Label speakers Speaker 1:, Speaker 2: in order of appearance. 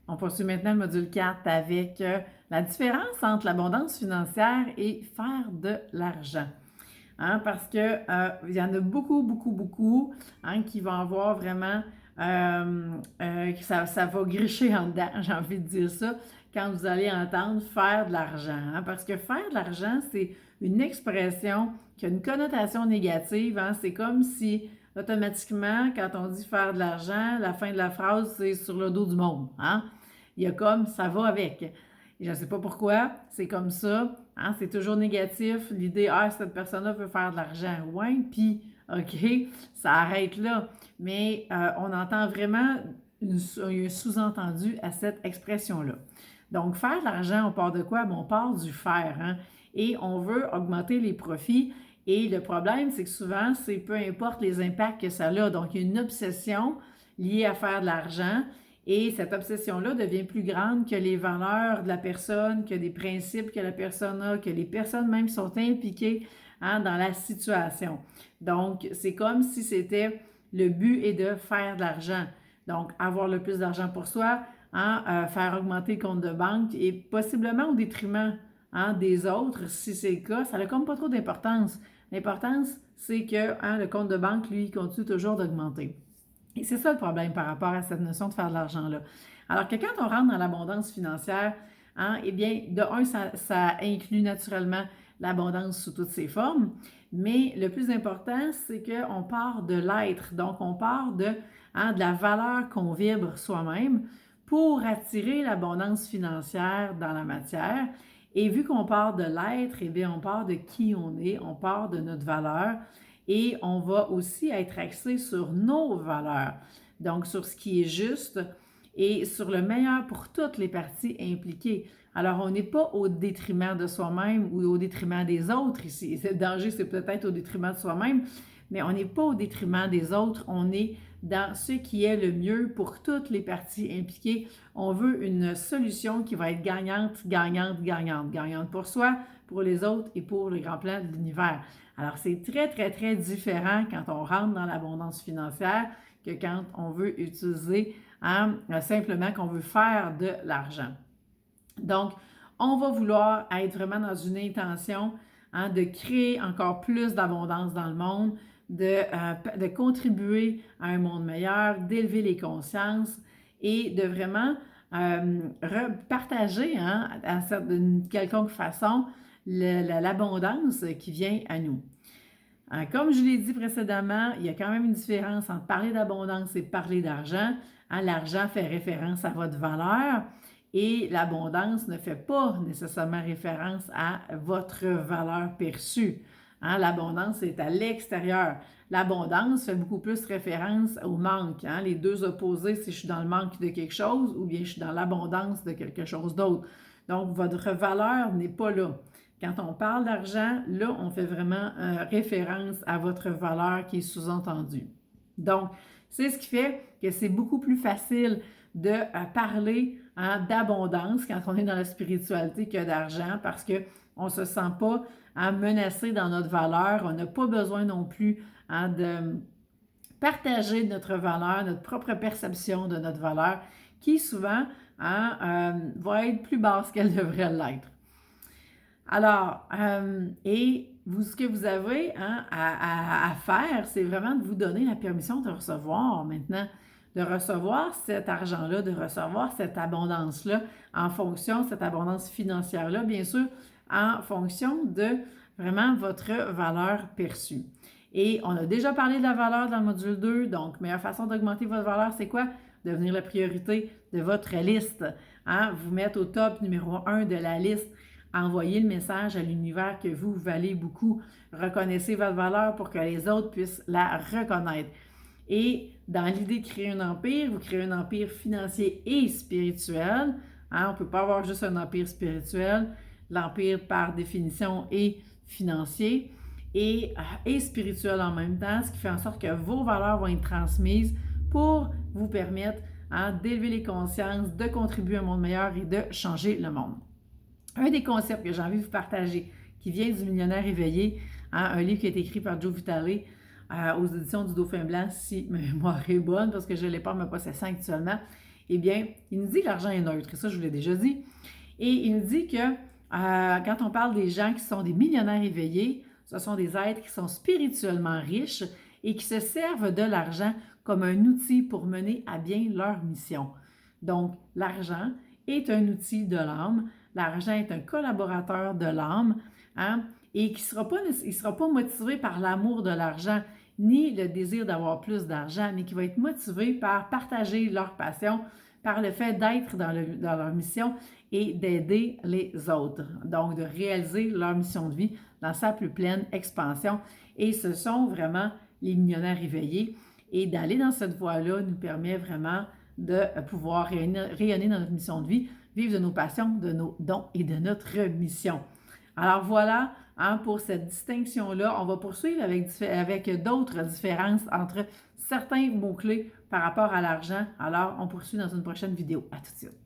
Speaker 1: On poursuit maintenant le module 4 avec la différence entre l'abondance financière et faire de l'argent. Hein, parce que il y en a beaucoup, hein, qui vont avoir vraiment, ça va gricher en dedans, j'ai envie de dire ça, quand vous allez entendre faire de l'argent. Hein, parce que faire de l'argent, c'est une expression qui a une connotation négative. Hein, c'est comme si, automatiquement, quand on dit faire de l'argent, la fin de la phrase, c'est sur le dos du monde. Hein? Il y a comme, ça va avec. Et je ne sais pas pourquoi, c'est comme ça. Hein, c'est toujours négatif. L'idée, ah, cette personne-là veut faire de l'argent. Ouais, puis, OK, ça arrête là. Mais on entend vraiment un sous-entendu à cette expression-là. Donc, faire de l'argent, on part de quoi? Bon, on part du faire. Hein? Et on veut augmenter les profits. Et le problème, c'est que souvent, c'est peu importe les impacts que ça a. Donc, il y a une obsession liée à faire de l'argent. Et cette obsession-là devient plus grande que les valeurs de la personne, que les principes que la personne a, que les personnes même sont impliquées, hein, dans la situation. Donc, c'est comme si c'était le but est de faire de l'argent. Donc, avoir le plus d'argent pour soi, hein, faire augmenter le compte de banque et possiblement au détriment, hein, des autres, si c'est le cas, ça n'a comme pas trop d'importance. L'importance, c'est que, hein, le compte de banque, lui, continue toujours d'augmenter. Et c'est ça le problème par rapport à cette notion de faire de l'argent-là. Alors que quand on rentre dans l'abondance financière, hein, eh bien, de un, ça inclut naturellement l'abondance sous toutes ses formes, mais le plus important, c'est qu'on part de l'être. Donc, on part hein, de la valeur qu'on vibre soi-même pour attirer l'abondance financière dans la matière. Et vu qu'on part de l'être, eh bien, on part de qui on est, on part de notre valeur et on va aussi être axé sur nos valeurs, donc sur ce qui est juste et sur le meilleur pour toutes les parties impliquées. Alors, on n'est pas au détriment de soi-même ou au détriment des autres ici. Le danger, c'est peut-être au détriment de soi-même, mais on n'est pas au détriment des autres, on est dans ce qui est le mieux pour toutes les parties impliquées. On veut une solution qui va être gagnante, gagnante, gagnante. Gagnante pour soi, pour les autres et pour le grand plan de l'univers. Alors, c'est très différent quand on rentre dans l'abondance financière que quand on veut utiliser, hein, simplement qu'on veut faire de l'argent. Donc, on va vouloir être vraiment dans une intention, hein, de créer encore plus d'abondance dans le monde, de contribuer à un monde meilleur, d'élever les consciences et de vraiment partager, hein, d'une quelconque façon l'abondance qui vient à nous. Comme je l'ai dit précédemment, il y a quand même une différence entre parler d'abondance et parler d'argent. Hein, l'argent fait référence à votre valeur et l'abondance ne fait pas nécessairement référence à votre valeur perçue. Hein, l'abondance est à l'extérieur. L'abondance fait beaucoup plus référence au manque. Hein, les deux opposés, si je suis dans le manque de quelque chose ou bien je suis dans l'abondance de quelque chose d'autre. Donc, votre valeur n'est pas là. Quand on parle d'argent, là, on fait vraiment référence à votre valeur qui est sous-entendue. Donc, c'est ce qui fait que c'est beaucoup plus facile de parler, hein, d'abondance quand on est dans la spiritualité que d'argent parce qu'on ne se sent pas, hein, menacé dans notre valeur. On n'a pas besoin non plus, hein, de partager notre valeur, notre propre perception de notre valeur qui souvent, hein, va être plus basse qu'elle devrait l'être. Alors, ce que vous avez, hein, à faire, c'est vraiment de vous donner la permission de recevoir maintenant, de recevoir cet argent-là, de recevoir cette abondance-là en fonction, cette abondance financière-là, bien sûr, en fonction de vraiment votre valeur perçue. Et on a déjà parlé de la valeur dans le module 2, donc meilleure façon d'augmenter votre valeur, c'est quoi? Devenir la priorité de votre liste. Hein? Vous mettre au top numéro 1 de la liste. Envoyez le message à l'univers que vous valez beaucoup. Reconnaissez votre valeur pour que les autres puissent la reconnaître. Et dans l'idée de créer un empire, vous créez un empire financier et spirituel. Hein, on ne peut pas avoir juste un empire spirituel. L'empire, par définition, est financier et spirituel en même temps, ce qui fait en sorte que vos valeurs vont être transmises pour vous permettre, hein, d'élever les consciences, de contribuer à un monde meilleur et de changer le monde. Un des concepts que j'ai envie de vous partager, qui vient du Millionnaire éveillé, hein, un livre qui a été écrit par Joe Vitale aux éditions du Dauphin Blanc, si ma mémoire est bonne, parce que je ne l'ai pas en me possessant actuellement. eh bien, il nous dit que l'argent est neutre, et ça, je vous l'ai déjà dit. Et il nous dit que quand on parle des gens qui sont des millionnaires éveillés, ce sont des êtres qui sont spirituellement riches et qui se servent de l'argent comme un outil pour mener à bien leur mission. Donc, l'argent est un outil de l'âme, l'argent est un collaborateur de l'âme, hein, et qui ne sera pas motivé par l'amour de l'argent ni le désir d'avoir plus d'argent, mais qui va être motivé par partager leur passion, par le fait d'être dans leur mission et d'aider les autres. Donc, de réaliser leur mission de vie dans sa plus pleine expansion. Et ce sont vraiment les millionnaires éveillés. Et d'aller dans cette voie-là nous permet vraiment de pouvoir rayonner dans notre mission de vie, vivre de nos passions, de nos dons et de notre mission. Alors voilà, hein, pour cette distinction-là, on va poursuivre avec d'autres différences entre certains mots-clés par rapport à l'argent. Alors, on poursuit dans une prochaine vidéo. À tout de suite.